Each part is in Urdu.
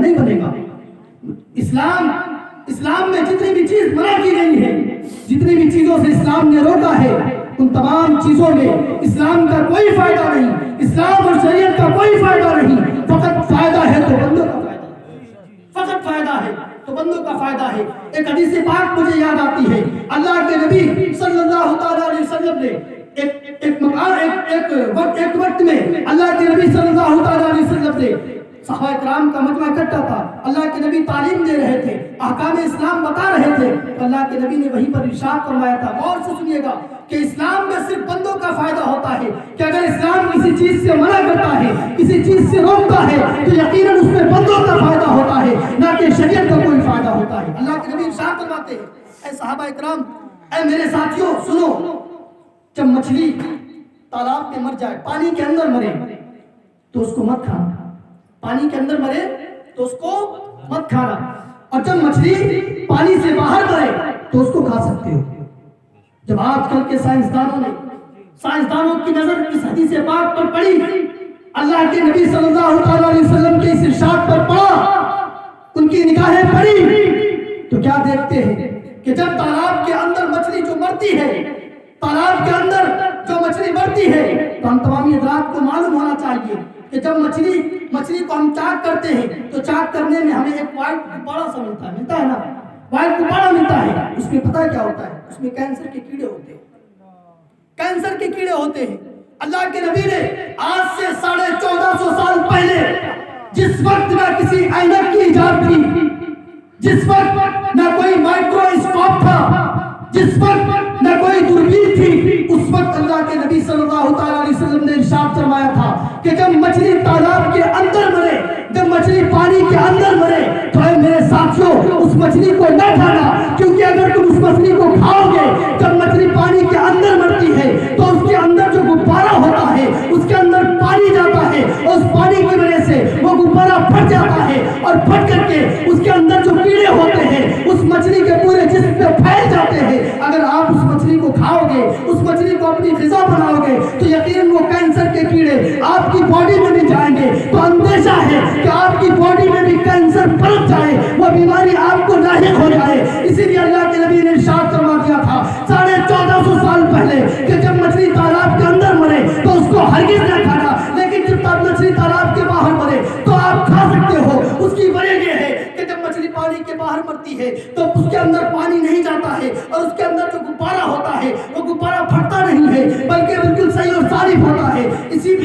نہیں بنے گا۔ اسلام میں جتنی بھی چیز منع کی گئی ہے، جتنی بھی چیزوں سے اسلام نے روکا ہے، ان تمام چیزوں میں اسلام کا کوئی فائدہ نہیں، اسلام اور شریعت کا کوئی فائدہ نہیں، فقط فائدہ ہے تو بندوں کا فائدہ ہے، فقط فائدہ ہے تو بندوں کا فائدہ ہے۔ ایک حدیث پاک مجھے یاد آتی ہے، اللہ کے نبی صلی اللہ تعالی علیہ وسلم نے ایک وقت میں اللہ کے نبی صلی اللہ تعالی علیہ وسلم نے صحابہ کرام کا مجمع اکٹھا تھا، اللہ کے نبی تعلیم دے رہے تھے، احکام اسلام بتا رہے تھے، تو اللہ کے نبی نے وہیں پر ارشاد فرمایا تھا، غور سے سنیے گا کہ اسلام میں صرف بندوں کا فائدہ ہوتا ہے، کہ اگر اسلام کسی چیز سے منع کرتا ہے، کسی چیز سے روکتا ہے تو یقیناً اس میں بندوں کا فائدہ ہوتا ہے، نہ کہ شریعت کا کوئی فائدہ ہوتا ہے۔ اللہ کے نبی ارشاد فرماتے ہیں، اے صحابہ کرام، اے میرے ساتھیوں سنو، جب مچھلی تالاب میں مر جائے، پانی کے اندر مرے تو اس کو مت کھانا، پانی کے اندر مرے تو اس کو مت کھانا، اور جب مچھلی پانی سے باہر مرے تو اس کو کھا سکتے ہو۔ جب آج کل کے سائنسدانوں کی نظر اس حدیث پاک پر پڑی، اللہ کے نبی صلی اللہ علیہ وسلم کے اس ارشاد پر پڑا، ان کی نگاہیں پڑی تو کیا دیکھتے ہیں کہ جب تالاب کے اندر مچھلی جو مرتی ہے، تالاب کے اندر جو مچھلی مرتی ہے، تو ہم تمام حضرات کو معلوم ہونا چاہیے کہ جب مچھلی کو ہم چاک کرتے ہیں تو چاک کرنے میں ہمیں ایک وائٹ گبارہ سا ملتا ہے نا، وائٹ گبارہ ملتا ہے، اس میں پتہ کیا ہوتا ہے؟ اس میں کینسر کے کیڑے ہوتے ہیں، کینسر کے کیڑے ہوتے ہیں۔ اللہ کے نبی نے آج سے 1450 سال پہلے، جس وقت نہ کسی اینک کی ایجاد تھی، جس وقت نہ کوئی مائکروسکوپ تھا، جس وقت نہ کوئی دوربین تھی، اس وقت اللہ کے نبی صلی اللہ تعالی علیہ وسلم نے ارشاد فرمایا تھا کہ جب مچھلی تالاب کے اندر مرے، جب مچھلی پانی کے اندر مرے تو اے میرے ساتھیوں اس مچھلی کو نہ کھانا، کیونکہ اگر تم اس مچھلی کو کھاؤ گے، جب مچھلی پانی کے اندر مرتی ہے تو اس کے اندر جو گبارہ ہوتا ہے، اس کے اندر پانی جاتا ہے، اور اس پانی کی وجہ سے وہ گبارہ پھٹ جاتا ہے، اور پھٹ کر کے اس کے اندر جو کیڑے ہوتے ہیں اس مچھلی کے پورے جسم پہ پھیل جاتے ہیں۔ اگر آپ اس مچھلی کو کھاؤ گے، اس مچھلی کو اپنی غذا بناؤ گے تو یقیناً وہ کینسر کے کیڑے آپ کی باڈی میں بھی جائیں گے، تو اندیشہ ہے کہ آپ کی باڈی میں بھی کینسر پھیل جائے، وہ بیماری آپ کو لاحق ہو جائے۔ اسی لیے اللہ کے نبی نے ارشاد فرما دیا تھا 1450 سال پہلے کہ جب مچھلی تالاب کے اندر مرے تو اس کو ہرگز نہ کھانا، لیکن جب مچھلی تالاب کے باہر مرے تو آپ کھا سکتے ہو۔ اس کی وجہ یہ ہے کہ جب مچھلی پانی کے باہر مرتی ہے تو اس کے اندر پانی نہیں جاتا ہے، اور اس کے اندر جو گبارہ ہوتا ہے وہ گبارہ پھٹتا نہیں ہے، بلکہ بالکل صحیح اور صالح ہوتا ہے۔ اسی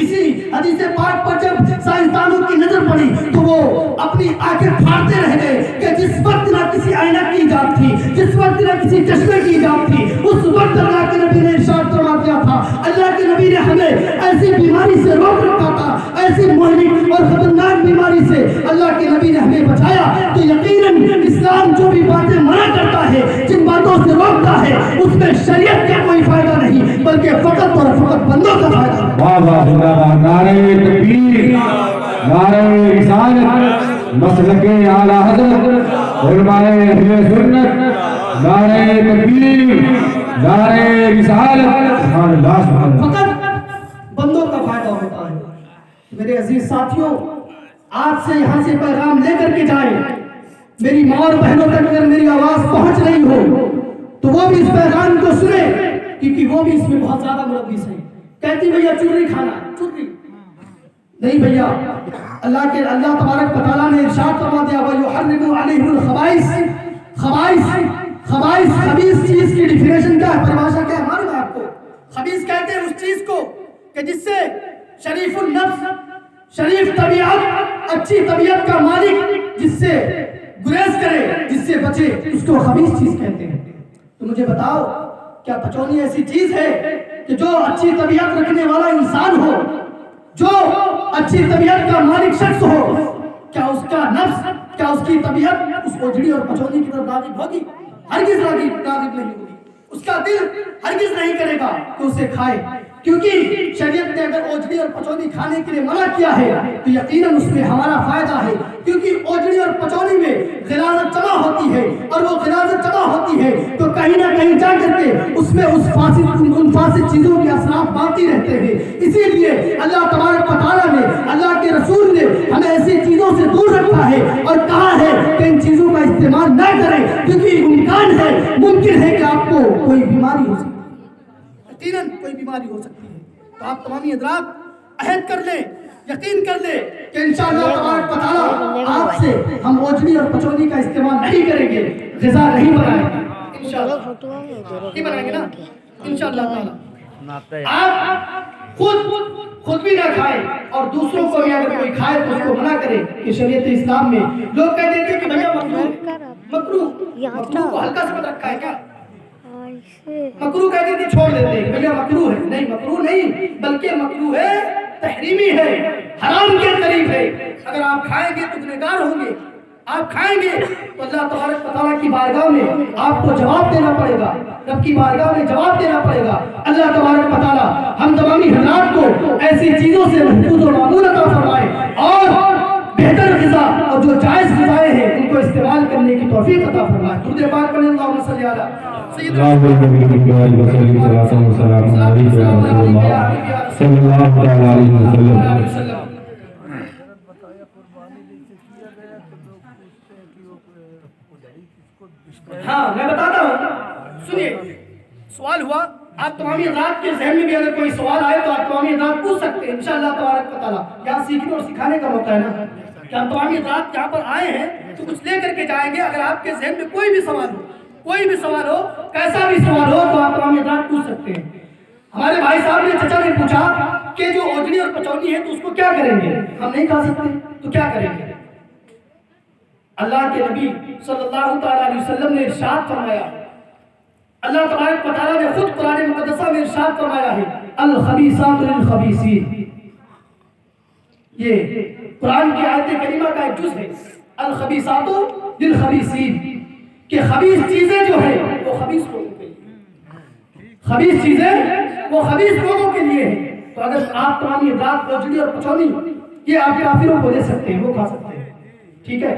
حدیث پاک پر جب سائنسدانوں کی نظر پڑی تو وہ اپنی آنکھیں پھاڑتے رہ گئے کہ جس وقت نہ کسی آئینہ کی ایجاد تھی، جس وقت نہ کسی چشمے کی ایجاد تھی، اس وقت اللہ کے نبی نے ارشاد فرما دیا تھا، اللہ کے نبی نے ہمیں ایسی بیماری سے روک رکھا تھا، ایسی مہلک اور خطرناک بیماری سے اللہ کے نبی نے ہمیں بچایا۔ تو یقیناً اسلام جو بھی باتیں منع کرتا ہے، جن باتوں سے روکتا ہے، اس میں شریعت کا کوئی فائدہ نہیں، بلکہ فقط اور فقط بندوں کا فائدہ ہے۔ واہ واہ واہ، نعرہ تکبیر، نعرہ رسالت، مسلک اعلیٰ حضرت، علماء اہل سنت، نعرہ تکبیر، نعرہ رسالت، سبحان اللہ سبحان اللہ۔ فقط بندوں کا فائدہ ہوتا ہے۔ میرے عزیز ساتھیوں، آج سے یہاں سے پیغام لے کر کے جائیں، میری ماں اور بہنوں تک اگر میری آواز پہنچ رہی ہو تو وہ بھی اس پیغام کو سنیں، کیونکہ وہ بھی اس میں بہت زیادہ ملوث ہیں۔ کہتی بھیا چرری کھانا، چرری نہیں بھیا، اللہ تبارک و تعالیٰ نے ارشاد فرما دیا وَيُحَرِّمُ عَلَيْهِمُ الْخَبَائِثَ، خبیث چیز کی ڈیفینیشن کیا ہے، پریبھاشا کیا ہے معلوم ہے آپ کو؟ خبیث کہتے ہیں اس چیز کو کہ جس سے شریف النفس، شریف طبیعت، اچھی طبیعت کا مالک جس سے گریز کرے، جس سے بچے، اس کو خبیث چیز کہتے ہیں۔ تو مجھے بتاؤ کیا پچونی ایسی چیز ہے کہ جو اچھی طبیعت رکھنے والا انسان ہو، جو اچھی طبیعت کا مالک شخص ہو، کیا اس کا نفس، کیا اس کی طبیعت اس اوجڑی اور پچونی کی طرف راغب ہوگی؟ ہرگز راغب نہیں ہوگی۔ اس کا دل ہرگز نہیں کرے گا کہ اسے کھائے، کیونکہ شریعت نے اگر اوجڑی اور پچونی کھانے کے لیے منع کیا ہے تو یقیناً اس میں ہمارا فائدہ ہے، کیونکہ اوجڑی اور پچونی میں غلاظت جمع ہوتی ہے، اور وہ غلاظت جمع ہوتی ہے تو کہیں نہ کہیں جا کر کے اس میں ان فاسد چیزوں کے اثرات باقی رہتے ہیں۔ اسی لیے اللہ تبارک و تعالیٰ نے، اللہ کے رسول نے ہمیں ایسی چیزوں سے دور رکھا ہے اور کہا ہے کہ ان چیزوں کا استعمال نہ کریں، کیونکہ ممکن ہے کہ آپ کو کوئی بیماری ہو سکتی ہے، یقیناً کوئی بیماری ہو سکتی ہے۔ تو آپ تمامی حضرات عہد کر لیں، یقین کر لیں کہ انشاءاللہ تبارک و تعالی آپ سے ہم اوجھنی اور پچونی کا استعمال نہیں کریں گے، غذا نہیں بنائیں گے انشاءاللہ، نہیں بنائیں گے نا انشاءاللہ تعالی۔ آپ خود بھی نہ کھائیں اور دوسروں کو بھی اگر کوئی کھائے تو اس کو منع کرے کہ شریعت اسلام میں لوگ کہہ دیتے ہیں کہ بھیا مکروہ کو ہلکا سمجھ رکھا ہے کیا؟ مکروہ کہہ دیتے چھوڑ دیتے ہیں بھیا مکروہ ہے، نہیں مکروہ نہیں بلکہ مکروہ ہے، تحریمی ہے، حرام کے قریب ہے۔ اگر آپ کھائیں گے تو گنہگار ہوں گے، آپ کھائیں گے تو اللہ تبارک و تعالیٰ کی بارگاہ میں آپ کو جواب دینا پڑے گا، رب کی بارگاہ میں جواب دینا پڑے گا۔ اللہ تبارک و تعالیٰ ہم تمامی حضرات کو ایسی چیزوں سے محفوظ و معمول عطا فرمائے اور بہتر غذا اور جو جائز غذائیں ہیں ان کو استعمال کرنے کی توفیق عطا فرمائے۔ درود پاک پڑھیں، اللہم صلی علی سیدنا ہاں میں بتاتا ہوں، سنیے سوال ہوا، آپ تمامی حضرات کے ذہن میں بھی اگر کوئی سوال آئے تو آپ تمامی حضرات پوچھ سکتے ہیں انشاءاللہ تبارک و تعالیٰ۔ یہاں سیکھنے اور سکھانے کا موقع ہے نا کہ ہم تمامی حضرات یہاں پر آئے ہیں تو کچھ لے کر کے جائیں گے۔ اگر آپ کے ذہن میں کوئی بھی سوال ہو، کوئی بھی سوال ہو، کیسا بھی سوال ہو تو آپ تمامی حضرات پوچھ سکتے ہیں۔ ہمارے بھائی صاحب نے چچا نے پوچھا کہ جو اوجھنی اور پچونی ہے تو اس کو کیا کریں گے؟ ہم نہیں کھا سکتے تو کیا کریں گے؟ اللہ کے نبی صلی اللہ تعالیٰ علیہ وسلم نے ارشاد فرمایا، اللہ تبارک و تعالیٰ نے خود قرآن مقدسہ میں ارشاد فرمایا ہے الخبیثات للخبیثین، یہ قرآن کی آیت کریمہ کا ایک جز ہے، الخبیثات للخبیثین، کہ خبیث چیزیں جو ہیں وہ خبیث لوگوں کے لیے، خبیث چیزیں وہ خبیث لوگوں کے لیے ہیں۔ تو اگر آپ تمامی حضرات اوجھنی اور پچونی یہ آپ کافروں کو دے سکتے ہیں، وہ کھا سکتے ہیں، ٹھیک ہے،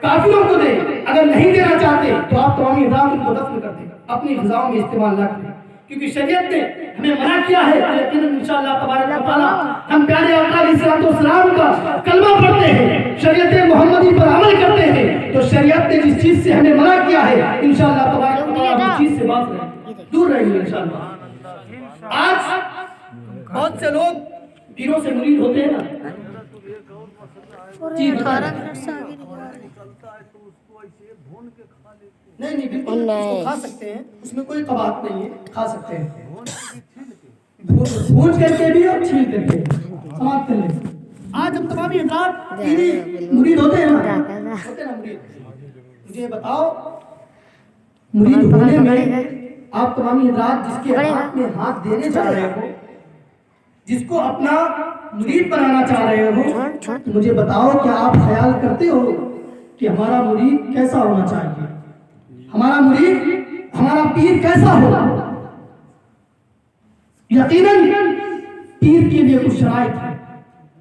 کافروں کو دیں، اگر نہیں دینا چاہتے تو آپ تمامی حضرات ان کو دفن کر دیں، اپنی غذاؤں میں استعمال نہ کریں، کیونکہ شریعت نے ہمیں منع کیا ہے۔ لیکن انشاءاللہ تبارک و تعالیٰ ہم پیارے آقا علیہ السلام کا کلمہ پڑھتے ہیں، شریعت محمدی پر عمل کرتے ہیں، تو شریعت نے جس چیز سے ہمیں منع کیا ہے انشاءاللہ تبارک و تعالیٰ اس چیز سے باز رہیں، دور رہیں گے انشاءاللہ۔ آج بہت سے لوگ پیروں سے مرید ہوتے ہیں نا، جی نہیں بالکل اس کو کھا سکتے ہیں، اس میں کوئی قباحت نہیں ہے، کھا سکتے ہیں، بھون کر کے بھی اور چھیل کر کے سماعت کر لیں۔ آج ہم تمامی حضرات پیری مرید ہوتے ہیں نا، ہوتے ہیں نا مرید، مجھے بتاؤ مرید ہونے میں آپ تمامی حضرات جس کے ہاتھ میں ہاتھ دینے چاہ رہے ہو، جس کو اپنا مرید بنانا چاہ رہے ہو، مجھے بتاؤ کیا آپ خیال کرتے ہو کہ ہمارا مرید کیسا ہونا چاہیے، ہمارا مرید ہمارا پیر کیسا ہو؟ یقیناً پیر کے لیے کچھ شرائط ہے،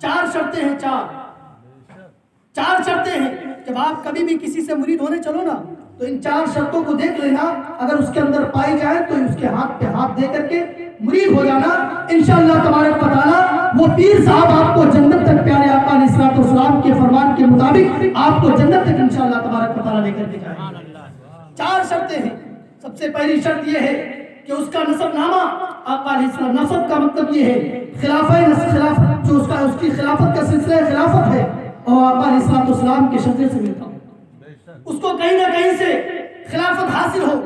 چار شرطیں ہیں، چار شرطیں ہیں۔ جب آپ کبھی بھی کسی سے مرید ہونے چلو نا تو ان چار شرطوں کو دیکھ لینا، اگر اس کے اندر پائی جائے تو اس کے ہاتھ پہ ہاتھ دے کر کے مرید ہو جانا، انشاءاللہ تبارک و تعالیٰ وہ پیر صاحب آپ کو جنت تک پیارے آقا علیہ السلام کے فرمان کے مطابق آپ کو جنت تک انشاءاللہ تبارک و تعالیٰ لے کر کے جائے۔ چار شرطیں ہیں۔ سب سے پہلی شرط یہ ہے کہ اس کا نسب نامہ آقا علیہ السلام، نسب کا مطلب یہ ہے خلافت، جو اس کی خلافت کا سلسلہ خلافت ہے اور آقا علیہ السلام کے شجرے سے ملتا ہو، اس کو کہیں نہ کہیں سے خلافت حاصل ہو،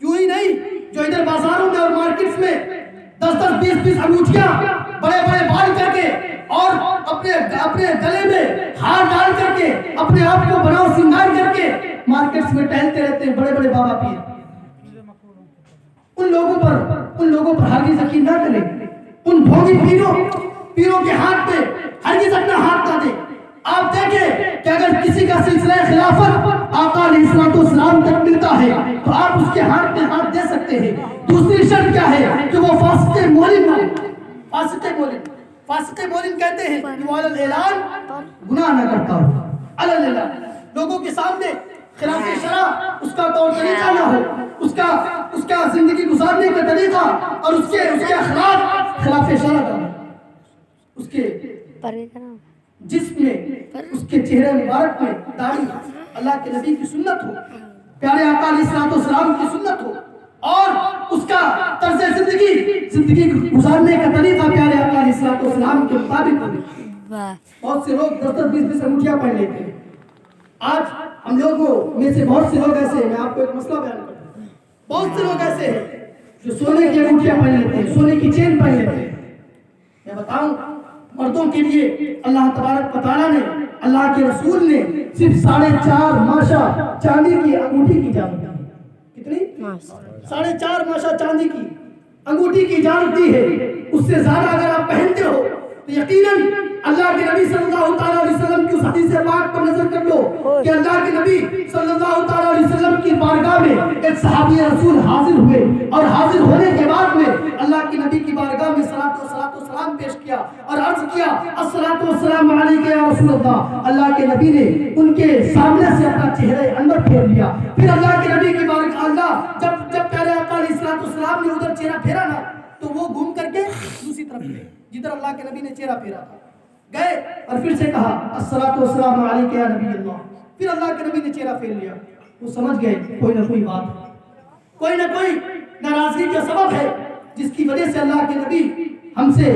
یوں ہی نہیں جو ادھر بازاروں میں اور مارکیٹس میں 10-10 20-20 انگوٹھیاں بڑے بڑے بال کر کے اور اپنے گلے میں ہار ڈال کر کے اپنے آپ کو بناؤ سنگار کر کے مارکیٹس میں ٹہلتے رہتے ہیں بڑے بڑے بابا پیر، ان لوگوں پر ہرگز یقین نہ کریں، ان بھوگی پیروں کے ہاتھ پہ ہرگز اپنا ہاتھ نہ دیں۔ آپ دیکھیں کہ اگر کسی کا سلسلہ خلافت آقا علیہ السلام تک ملتا ہے تو آپ اس کے ہاتھ میں ہاتھ دے سکتے ہیں۔ دوسری شرط کیا ہے کہ وہ فاسق مولن نہ ہو، فاسق مولن کہتے ہیں کہ وہ علی الاعلان گناہ نہ کرتا ہو، علی الاعلان لوگوں کے سامنے خلاف شرع اس کا طور طریقہ نہ ہو، اس کا زندگی گزارنے کا طریقہ اور اس کے اخلاق خلاف شرع کا، اس کے جس میں اس کے چہرے مبارک میں داڑھی اللہ کے نبی کی سنت ہو، پیارے آقا علیہ الصلوۃ والسلام کی سنت ہو، اور اس کا طرز زندگی گزارنے کا طریقہ پیارے آقا علیہ الصلوۃ والسلام کے مطابق ہو۔ بہت سے لوگ 10 20 انگوٹھیاں پہن لیتے ہیں۔ آج ہم لوگوں میں سے بہت سے لوگ ایسے ہیں، میں آپ کو ایک مسئلہ بیان کرتا ہوں، بہت سے لوگ ایسے ہیں جو سونے کی انگوٹھیاں پہن لیتے ہیں، سونے کی چین پہن لیتے ہیں۔ میں بتاؤں، مردوں کے لیے اللہ تبارک و تعالیٰ نے، اللہ کے رسول نے صرف 4.5 ماشا چاندی کی انگوٹھی کی اجازت دی۔ کتنی؟ 4.5 ماشا چاندی کی انگوٹھی کی اجازت دی ہے۔ اس سے زیادہ اگر آپ پہنتے ہو تو یقیناً اللہ کے نبی صلی اللہ تعالیٰ علیہ وسلم کی اس حدیث پاک پر نظر کر لو کہ اللہ کے نبی صلی اللہ تعالیٰ علیہ وسلم کی بارگاہ میں ایک صحابی رسول حاضر ہوئے، اور حاضر ہونے کے بعد میں اللہ کے نبی کی بارگاہ میں صلاۃ و سلام پیش کیا اور عرض کیا الصلاۃ والسلام علیک یا رسول اللہ۔ اللہ کے نبی نے ان کے سامنے سے اپنا چہرہ انور پھیر لیا۔ پھر اللہ کے نبی کی بارگاہ اللہ جب پیارے آقا علیہ الصلوۃ والسلام نے ادھر چہرہ پھیرا نا تو وہ گھوم کر کے دوسری طرف گئے جدھر اللہ کے نبی نے چہرہ پھیرا تھا، گئے اور پھر سے کہا الصلاۃ والسلام علیک یا نبی اللہ۔ پھر اللہ کے نبی نے چہرہ پھیر لیا۔ وہ سمجھ گئے کوئی نہ کوئی بات، کوئی نہ کوئی ناراضگی کا سبب ہے جس کی وجہ سے اللہ کے نبی ہم سے